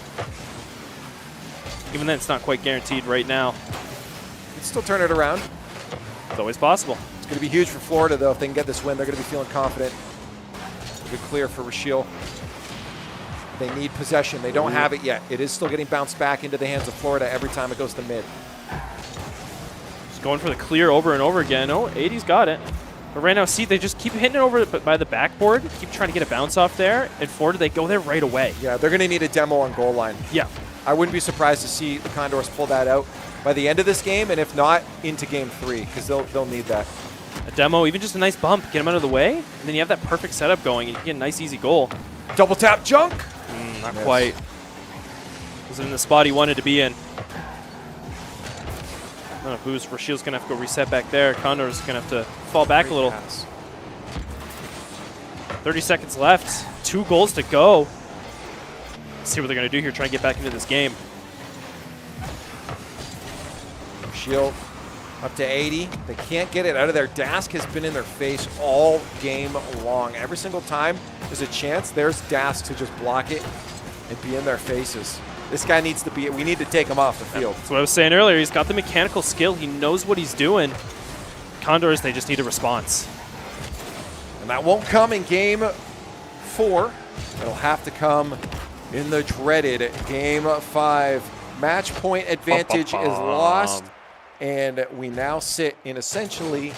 Even then, it's not quite guaranteed right now. Can still turn it around. It's always possible. It's going to be huge for Florida, though. If they can get this win, they're going to be feeling confident. Good clear for Rashiel. They need possession. They don't have it yet. It is still getting bounced back into the hands of Florida every time it goes to mid. Just going for the clear over and over again. Oh, 80's got it. But right now, see, they just keep hitting it over by the backboard, keep trying to get a bounce off there, and Florida, they go there right away. Yeah, they're going to need a demo on goal line. Yeah. I wouldn't be surprised to see the Condors pull that out by the end of this game, and if not, into game 3, because they'll need that. A demo, even just a nice bump, get him out of the way, and then you have that perfect setup going, and you get a nice, easy goal. Double tap junk. Not quite. Was in the spot he wanted to be in. I don't know who's Rashiel's going to have to go reset back there. Condor's going to have to fall back a little. Pass. 30 seconds left. 2 goals to go. Let's see what they're going to do here, try and get back into this game. Rashiel up to 80. They can't get it out of there. Dask has been in their face all game long. Every single time there's a chance, there's Dask to just block it and be in their faces. This guy needs to be, we need to take him off the field. That's what I was saying earlier. He's got the mechanical skill. He knows what he's doing. Condors, they just need a response. And that won't come in game 4. It'll have to come in the dreaded game 5. Match point advantage is lost. And we now sit in essentially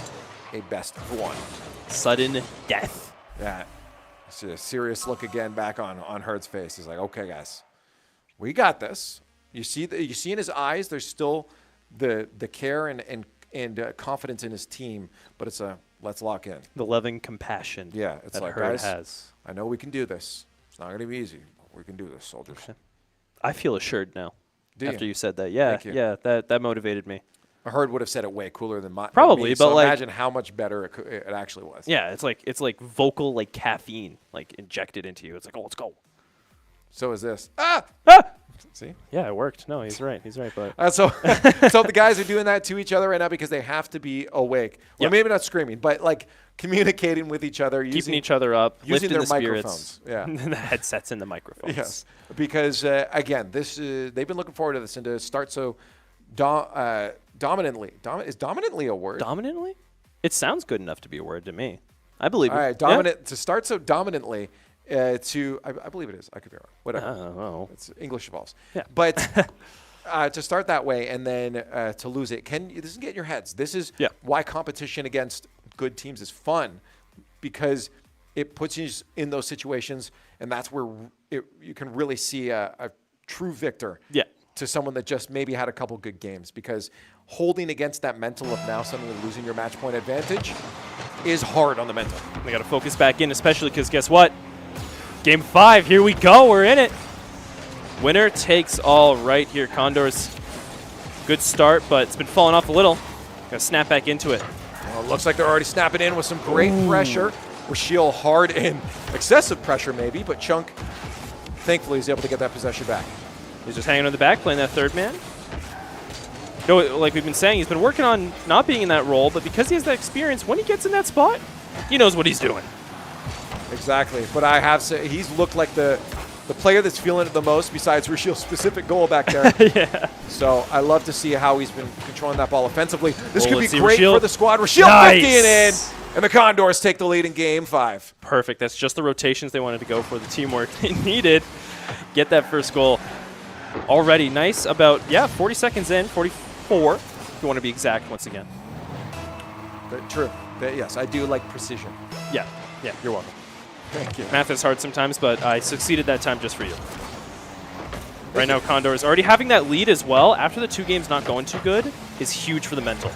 a best of 1. Sudden death. Yeah. It's a serious look again back on Hurd's face. He's like, okay, guys, we got this. You see in his eyes, there's still the care and confidence in his team, but it's a let's lock in. The loving compassion. Yeah, it's that like, Hurd guys, has. I know we can do this. It's not going to be easy. But we can do this, soldiers. Okay. I feel assured now. After you said that. Yeah, Thank you. yeah, that motivated me. Hurd would have said it way cooler than mine. Probably, me, but so like, imagine how much better it actually was. Yeah, it's like vocal like caffeine like injected into you. It's like, oh, let's go. So is this. Ah! See? Yeah, it worked. No, he's right. He's right. But So the guys are doing that to each other right now because they have to be awake. Well, Yep. maybe not screaming, but like communicating with each other, keeping each other up, using lifting their the spirits. microphones. Yeah. The headsets and the microphones. Yes. Because again, this they've been looking forward to this and to start so dominantly. Is dominantly a word? Dominantly? It sounds good enough to be a word to me. I believe it. All right, dominant to start so dominantly. I believe it is. I could be wrong. Whatever. I don't know. It's English evolves. Yeah. But to start that way and then to lose it, this is get in your heads. This is why competition against good teams is fun, because it puts you in those situations, and that's where you can really see a true victor. Yeah. To someone that just maybe had a couple good games, because holding against that mental of now suddenly losing your match point advantage is hard on the mental. They got to focus back in, especially because guess what? Game 5, here we go. We're in it. Winner takes all right here, Condors. Good start, but it's been falling off a little. Got to snap back into it. Well, it looks like they're already snapping in with some great pressure. Rashiel hard in excessive pressure maybe, but Chunk thankfully is able to get that possession back. He's just hanging on the back, playing that third man. No, like we've been saying, he's been working on not being in that role, but because he has that experience, when he gets in that spot, he knows what he's doing. Exactly, but I have said he's looked like the player that's feeling it the most besides Rashiel's specific goal back there. Yeah. So I love to see how he's been controlling that ball offensively. This could be let's see great Rashiel. for the squad. Rashiel Nice. 50 and in. And the Condors take the lead in Game 5. Perfect. That's just the rotations they wanted to go for, the teamwork they needed. Get that first goal. Already nice. About, 40 seconds in, 44, if you want to be exact once again. True. Yes, I do like precision. Yeah, you're welcome. Thank you. Math is hard sometimes, but I succeeded that time just for you. Right now, Condors already having that lead as well, after the 2 games not going too good, is huge for the mental.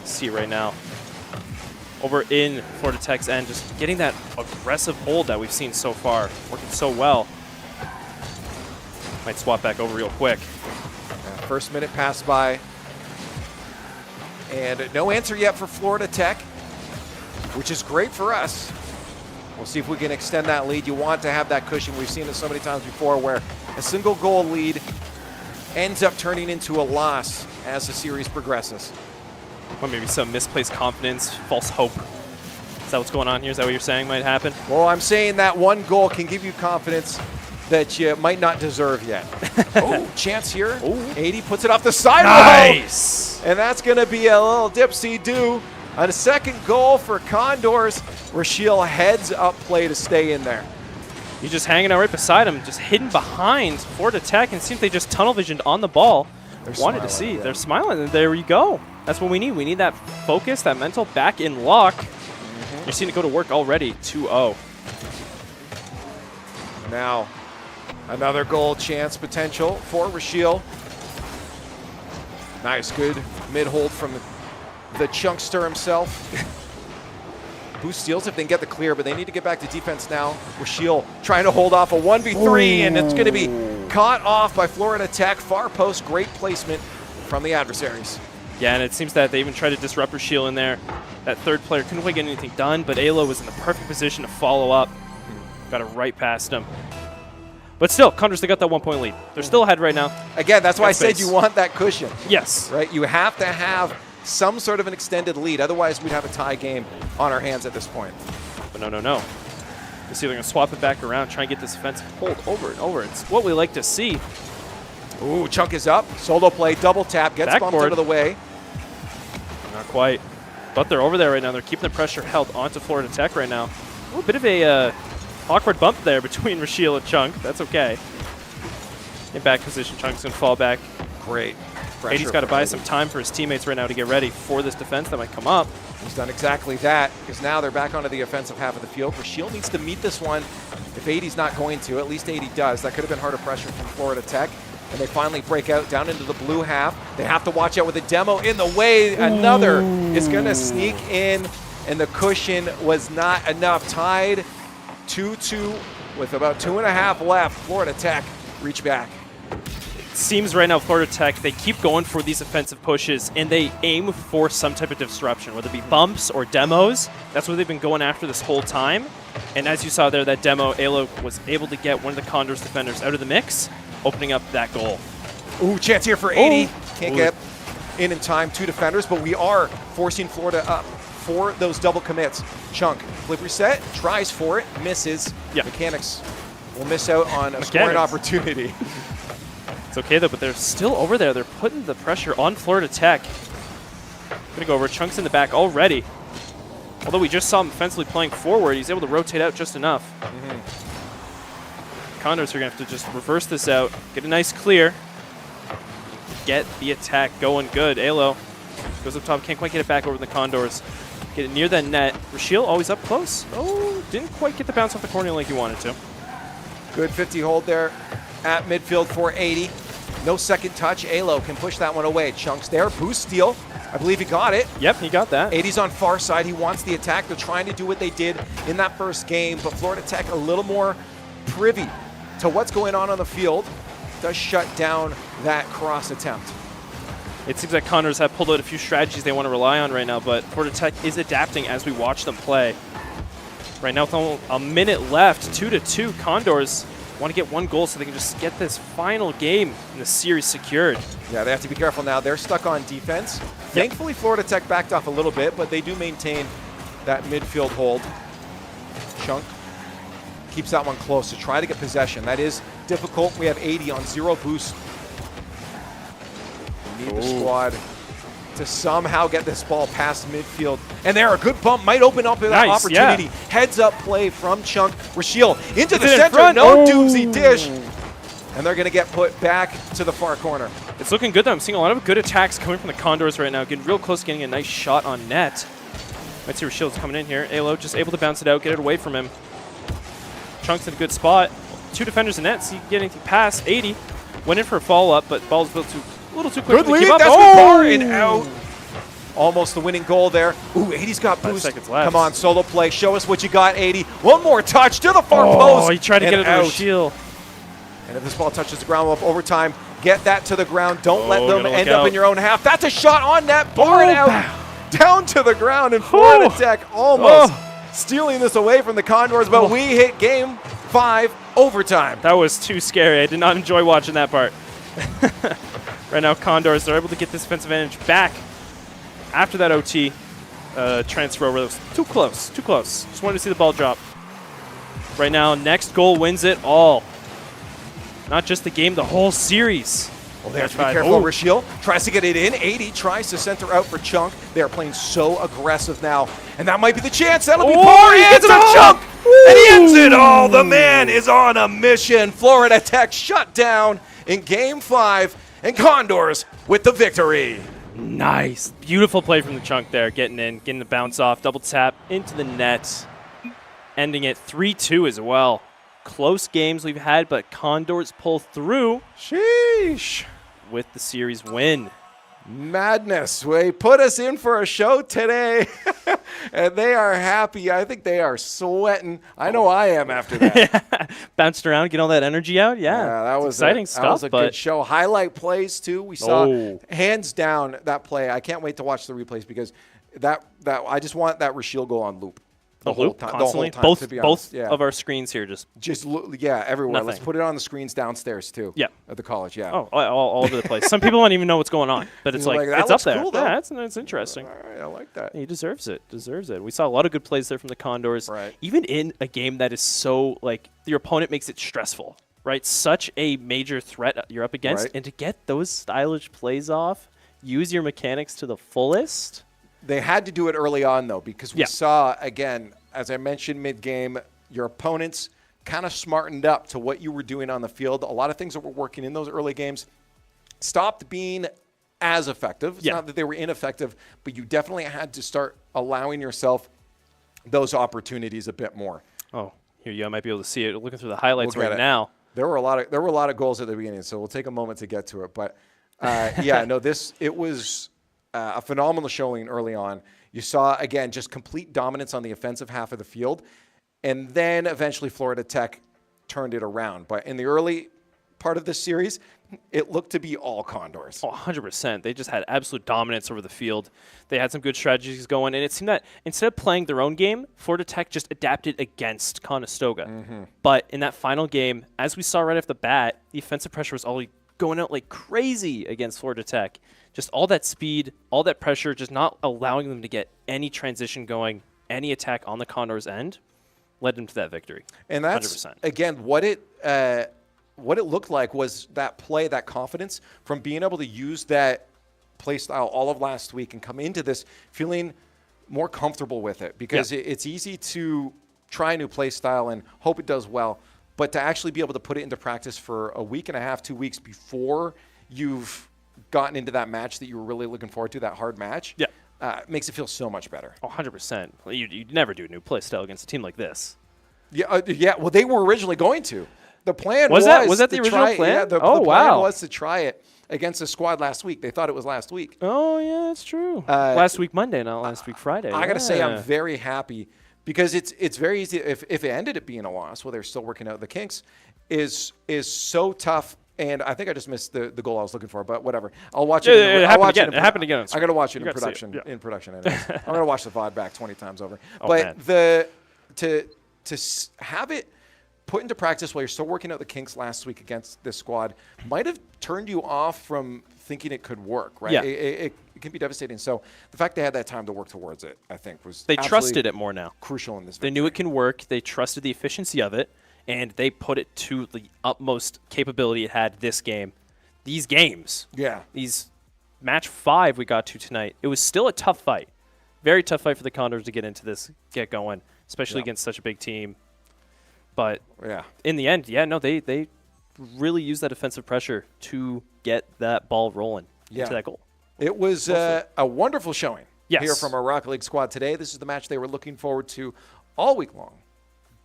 See right now. Over in Florida Tech's end, just getting that aggressive hold that we've seen so far, working so well. Might swap back over real quick. First minute passed by. And no answer yet for Florida Tech, which is great for us. We'll see if we can extend that lead. You want to have that cushion. We've seen it so many times before where a single goal lead ends up turning into a loss as the series progresses. Or maybe some misplaced confidence, false hope. Is that what's going on here? Is that what you're saying might happen? Well, I'm saying that one goal can give you confidence that you might not deserve yet. Oh, chance here. Ooh. 80 puts it off the sidewall. Nice! And that's going to be a little dipsy-do. On a second goal for Condors, Rashiel heads up play to stay in there. He's just hanging out right beside him, just hidden behind Florida Tech, and it seems they just tunnel visioned on the ball. Wanted to see. Yeah. They're smiling, and there you go. That's what we need. We need that focus, that mental back in lock. You're seeing it go to work already, 2-0. Now, another goal chance potential for Rashiel. Nice, good mid-hold from the chunkster himself. Boost steals if they can get the clear, but they need to get back to defense now. Rashiel trying to hold off a 1v3, and it's going to be caught off by Florida Tech. Far post, great placement from the adversaries. Yeah, and it seems that they even tried to disrupt Rashiel in there. That third player couldn't quite get anything done, but Alo was in the perfect position to follow up. Got it right past him. But still, Condors, they got that 1-point lead. They're still ahead right now. Again, that's why I said space. you want that cushion. Yes. Right? You have to have some sort of an extended lead. Otherwise, we'd have a tie game on our hands at this point. But no. Let's see if they're going to swap it back around, try and get this offensive hold over and over. It's what we like to see. Ooh, Chunk is up. Solo play, double tap, gets bumped Backboard. out of the way. Not quite. But they're over there right now. They're keeping the pressure held onto Florida Tech right now. A little bit of a awkward bump there between Rashiel and Chunk. That's okay. In back position, Chunk's going to fall back. Great. He's got to buy some time for his teammates right now to get ready for this defense that might come up. He's done exactly that, because now they're back onto the offensive half of the field. Rashiel needs to meet this one. If 80's not going to, at least 80 does. That could have been harder pressure from Florida Tech. And they finally break out down into the blue half. They have to watch out with a demo in the way. Another is going to sneak in, and the cushion was not enough. Tied 2-2 with about 2.5 left. Florida Tech reach back. Seems right now Florida Tech, they keep going for these offensive pushes, and they aim for some type of disruption, whether it be bumps or demos. That's what they've been going after this whole time. And as you saw there, that demo, Alo was able to get one of the Condors defenders out of the mix, opening up that goal. Ooh, chance here for 80. Can't Ooh. get in time, 2 defenders, but we are forcing Florida up for those double commits. Chunk, flip reset, tries for it, misses. Yeah. Mechanics will miss out on a scoring opportunity. It's okay though, but they're still over there. They're putting the pressure on Florida Tech. Gonna go over. Chunk's in the back already. Although we just saw him offensively playing forward, he's able to rotate out just enough. Condors are gonna have to just reverse this out, get a nice clear, get the attack going good. Alo goes up top, can't quite get it back over the Condors. Get it near that net. Rashiel always up close. Oh, didn't quite get the bounce off the corner like he wanted to. Good 50 hold there at midfield for 80. No second touch. Alo can push that one away. Chunk's there. Boost steal. I believe he got it. Yep, he got that. 80's on far side. He wants the attack. They're trying to do what they did in that first game, but Florida Tech a little more privy to what's going on the field. Does shut down that cross attempt. It seems like Condors have pulled out a few strategies they want to rely on right now, but Florida Tech is adapting as we watch them play. Right now, with only a minute left, 2-2, Condors want to get one goal so they can just get this final game in the series secured. Yeah, they have to be careful now. They're stuck on defense. Thankfully, Florida Tech backed off a little bit, but they do maintain that midfield hold. Chunk keeps that one close to try to get possession. That is difficult. We have 80 on 0 boost. We need the squad to somehow get this ball past midfield. And there, a good bump might open up that Nice, opportunity. yeah. Heads up play from Chunk. Rashiel into the It's in center. front. No Oh. doozy dish. And they're going to get put back to the far corner. It's looking good, though. I'm seeing a lot of good attacks coming from the Condors right now. Getting real close, getting a nice shot on net. Might see Rashiel's coming in here. Alo just able to bounce it out, get it away from him. Chunk's in a good spot. 2 defenders in net, so you can get anything past. 80 went in for a follow-up, but ball's built a little too quick Good to lead. keep up. That's Oh! good bar and out. Almost the winning goal there. Ooh, 80's got 5 boost. seconds left. Come on, solo play. Show us what you got, 80. One more touch to the far Oh, post. he tried to and get it to out. Rashiel. And if this ball touches the ground up overtime, get that to the ground. Don't let Oh, them gotta look end up out. in your own half. That's a shot on net. Bar it out. Down to the ground. And Florida Tech almost stealing this away from the Condors. But we hit game 5 overtime. That was too scary. I did not enjoy watching that part. Right now, Condors, they're able to get this defensive advantage back after that OT transfer over. That was too close, too close. Just wanted to see the ball drop. Right now, next goal wins it all. Not just the game, the whole series. Well, there's be Five. careful. Oh. Rashiel tries to get it in. 80 tries to center out for Chunk. They are playing so aggressive now. And that might be the chance. That'll be Oh, Bar he into gets it all. Chunk. And he ends it all. The man is on a mission. Florida Tech shut down in game 5. And Condors with the victory. Nice. Beautiful play from the Chunk there. Getting in, getting the bounce off. Double tap into the net. Ending it 3-2 as well. Close games we've had, but Condors pull through Sheesh. with the series win. Madness. They put us in for a show today, and they are happy. I think they are sweating. I know I am after that. Bounced around, get all that energy out. Yeah, that it's was exciting That stuff. was a but good show. Highlight plays too. We saw Oh. hands down that play. I can't wait to watch the replays because that I just want that Rashiel goal on loop. the whole loop time, constantly. The whole time, to be honest. Both of our screens here just. Everywhere. Let's Nothing. put it on the screens downstairs too. Yeah. At the college. Yeah. Oh, all over the place. Some people don't even know what's going on, but it's You're like like, that it's up looks there. cool, though. Yeah, it's interesting. All right. I like that. He deserves it. Deserves it. We saw a lot of good plays there from the Condors. Right. Even in a game that is so like your opponent makes it stressful, right? Such a major threat you're up against, Right. and to get those stylish plays off, use your mechanics to the fullest. They had to do it early on, though, because we Yeah. saw, again, as I mentioned mid-game, your opponents kind of smartened up to what you were doing on the field. A lot of things that were working in those early games stopped being as effective. It's Yeah. not that they were ineffective, but you definitely had to start allowing yourself those opportunities a bit more. Oh, here you go. I might be able to see it. Looking through the highlights We'll get right it. now. There were a lot of goals at the beginning, so we'll take a moment to get to it. But it was a phenomenal showing early on. You saw again just complete dominance on the offensive half of the field, and then eventually Florida Tech turned it around. But in the early part of this series, it looked to be all Condors. Oh, 100%. They just had absolute dominance over the field. They had some good strategies going, and it seemed that instead of playing their own game, Florida Tech just adapted against Conestoga. Mm-hmm. But in that final game, as we saw right off the bat, the offensive pressure was all going out like crazy against Florida Tech. Just all that speed, all that pressure, just not allowing them to get any transition going, any attack on the Condors' end, led them to that victory. And that's 100%. again what it looked like was that play, that confidence from being able to use that play style all of last week and come into this feeling more comfortable with it, because it's easy to try a new play style and hope it does well, but to actually be able to put it into practice for a week and a half, 2 weeks before you've gotten into that match that you were really looking forward to, that hard match, makes it feel so much better. Oh, 100%. You'd never do a new play style against a team like this. Yeah. Well, they were originally going to. The plan Was that the to original try, plan? Yeah, the Oh, plan wow. was to try it against the squad last week. They thought it was last week. Oh, yeah, that's true. Last week Monday, not last week Friday. I got to say, I'm Yeah. very happy because it's very easy. If it ended up being a loss, well, they're still working out the kinks, is so tough. And I think I just missed the goal I was looking for, but whatever. I'll watch it. It happened again. It happened again. I got to watch it You in gotta see production. it, yeah. In production, anyways. I'm going to watch the VOD back 20 times over. Oh, but man. to have it put into practice while you're still working out the kinks last week against this squad might have turned you off from thinking it could work, right? Yeah. It can be devastating. So the fact they had that time to work towards it, I think, was They absolutely trusted it more now. crucial in this. They knew it can work. They trusted the efficiency of it, and they put it to the utmost capability it had this game. These games, Yeah. these match 5 we got to tonight, it was still a tough fight. Very tough fight for the Condors to get into this, get going, especially against such a big team. But in the end, they really used that offensive pressure to get that ball rolling into that goal. It was a wonderful showing here Yes. from our Rocket League squad today. This is the match they were looking forward to all week long,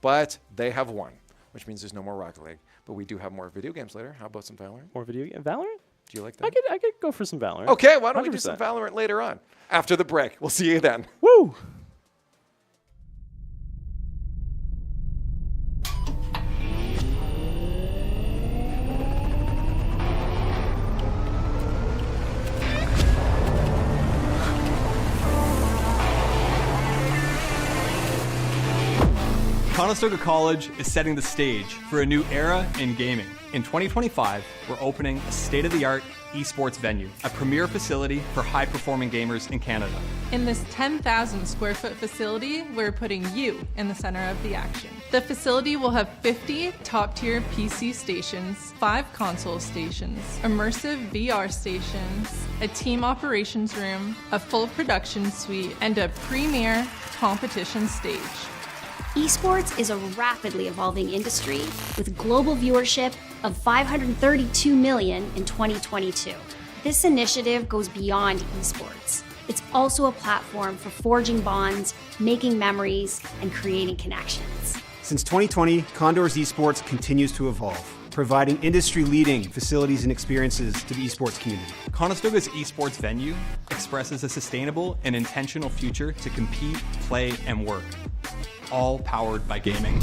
but they have won, which means there's no more Rocket League. But we do have more video games later. How about some Valorant? More video game. Valorant? Do you like that? I could go for some Valorant. Okay, why don't we do 100%. some Valorant later on? After the break. We'll see you then. Woo! Conestoga College is setting the stage for a new era in gaming. In 2025, we're opening a state-of-the-art esports venue, a premier facility for high-performing gamers in Canada. In this 10,000 square foot facility, we're putting you in the center of the action. The facility will have 50 top-tier PC stations, 5 console stations, immersive VR stations, a team operations room, a full production suite, and a premier competition stage. Esports is a rapidly evolving industry with global viewership of 532 million in 2022. This initiative goes beyond esports. It's also a platform for forging bonds, making memories, and creating connections. Since 2020, Condors Esports continues to evolve, providing industry-leading facilities and experiences to the esports community. Conestoga's esports venue expresses a sustainable and intentional future to compete, play, and work, all powered by gaming.